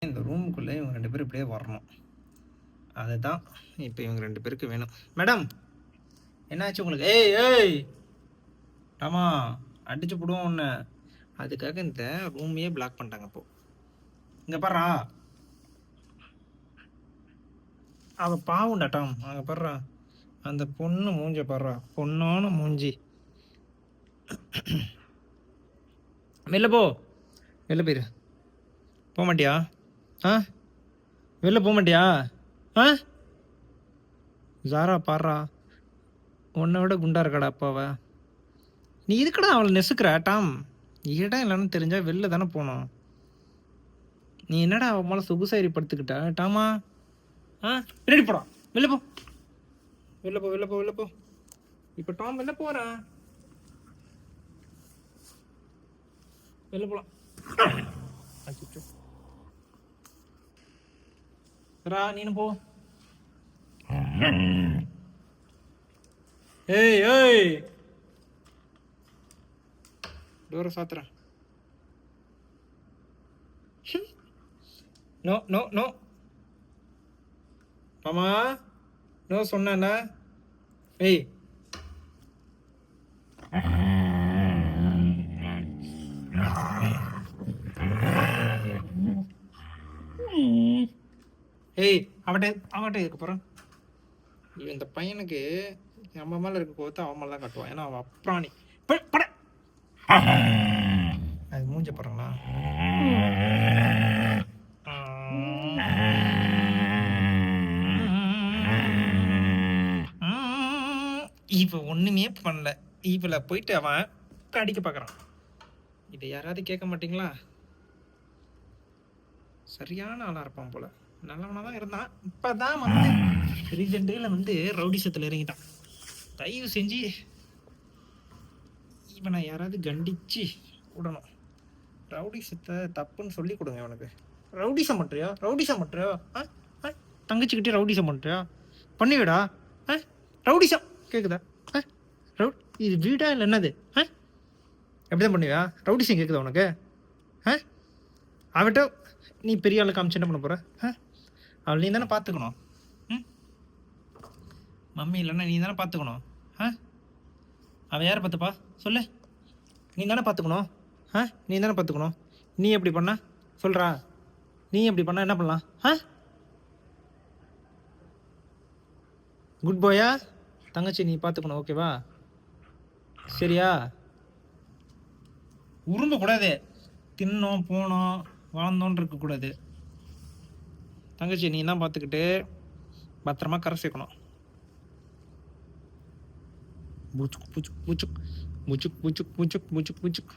இந்த ரூமுக்குள்ளே இவங்க 2 பேரும் இப்படியே வரணும். அதுதான் இப்போ இவங்க 2 பேருக்கு வேணும். மேடம் என்னாச்சு உங்களுக்கு? ஏய் ஏய் ஆமா அடிச்சு போடுவோம் ஒன்று. அதுக்காக இந்த ரூமையே பிளாக் பண்ணிட்டாங்க. இப்போ இங்கே பாடுறா அவள் பாவுண்டா டாம். அங்கே பாடுறா அந்த பொண்ணு மூஞ்ச பாடுறா, பொண்ணான மூஞ்சி. வெளில போ, வெளில போயிரு. போக மாட்டியா? ஆ வெளில போக மாட்டியா? ஆ ஜாரா பாடுறா, உன்னை விட குண்டா இருக்காடா அப்பாவ. நீ இதுக்கடா அவளை நெசுக்கிற டாம்? இடம் இல்லைன்னு தெரிஞ்சா வெளில தானே போகணும். நீ என்னடா அவன் மேலே சொகுசாரி படுத்துக்கிட்ட டாமா? ஆ பின்னாடி போடா, வெளில போ, வெளில போ, வெளில போ, வெளில போ. இப்போ டாம் வெளில போகிறான், வெளில போகலாம். அச்சோ ரா நீனு போ. ஏய் ஏய் டோரை சாத்துறேன். நோ நோ நோ மாமா, நோ சொன்னேன்னா. ஏய் ஏய் அவன்கிட்ட இருக்க போகிறான். இந்த பையனுக்கு நம்ம மேலே இருக்க கோவத்தை அவன் மேலே தான் காட்டுவான். ஏன்னா அவன் அப்ராணி. பட அது மூஞ்ச போகிறாங்களா? இப்போ ஒன்றுமே பண்ணல. இவளை போயிட்டு அவன் அடிக்க பார்க்குறான். இதை யாராவது கேட்க மாட்டிங்களா? சரியான ஆளாக இருப்பான் போல. நல்லவனாக தான் இருந்தான். இப்போ தான் வந்து ரீசெண்டில் வந்து ரவுடிசத்தில் இறங்கிட்டான். தயவு செஞ்சு இவனை யாராவது கண்டிச்சு விடணும். ரவுடிசத்தை தப்புன்னு சொல்லி கொடுங்க இவனுக்கு. ரவுடிசம் பண்ணுறியா? ரவுடிசம் பண்ணுறியா? ஆ தங்கச்சிக்கிட்டே ரவுடிசம் பண்ணுறியா? பண்ணிவிடா. ரவுடிசம் கேட்குதா? இது வீடா இல்லை என்னது? எப்படி தான் பண்ணுவியா? ரவுடிசம் கேட்குதா உனக்கு? அவட்ட நீ பெரிய ஆளை காமிச்சு என்ன பண்ண போகிற? அவள் நீ தானே பார்த்துக்கணும். மம்மி இல்லைன்னா நீ தானே பார்த்துக்கணும். அவள் யாரை பார்த்துப்பா சொல்லு? நீ தானே பார்த்துக்கணும். நீ தானே பார்த்துக்கணும். நீ எப்படி பண்ண சொல்கிறா? நீ எப்படி பண்ண என்ன பண்ணலாம்? குட் பாயா? தங்கச்சி நீ பார்த்துக்கணும், ஓகேவா? சரியா? உரும்பக்கூடாது. தின்னோம் போனோம் வாழ்ந்தோன்னு இருக்கக்கூடாது. தங்கச்சி நீ தான் பார்த்துக்கிட்டு பத்திரமா கரை சேர்க்கணும். பூச்சுக் பூச்சுக் பூச்சுக் பூச்சுக் பூச்சுக் பூச்சுக் பூச்சுக் பூச்சுக்.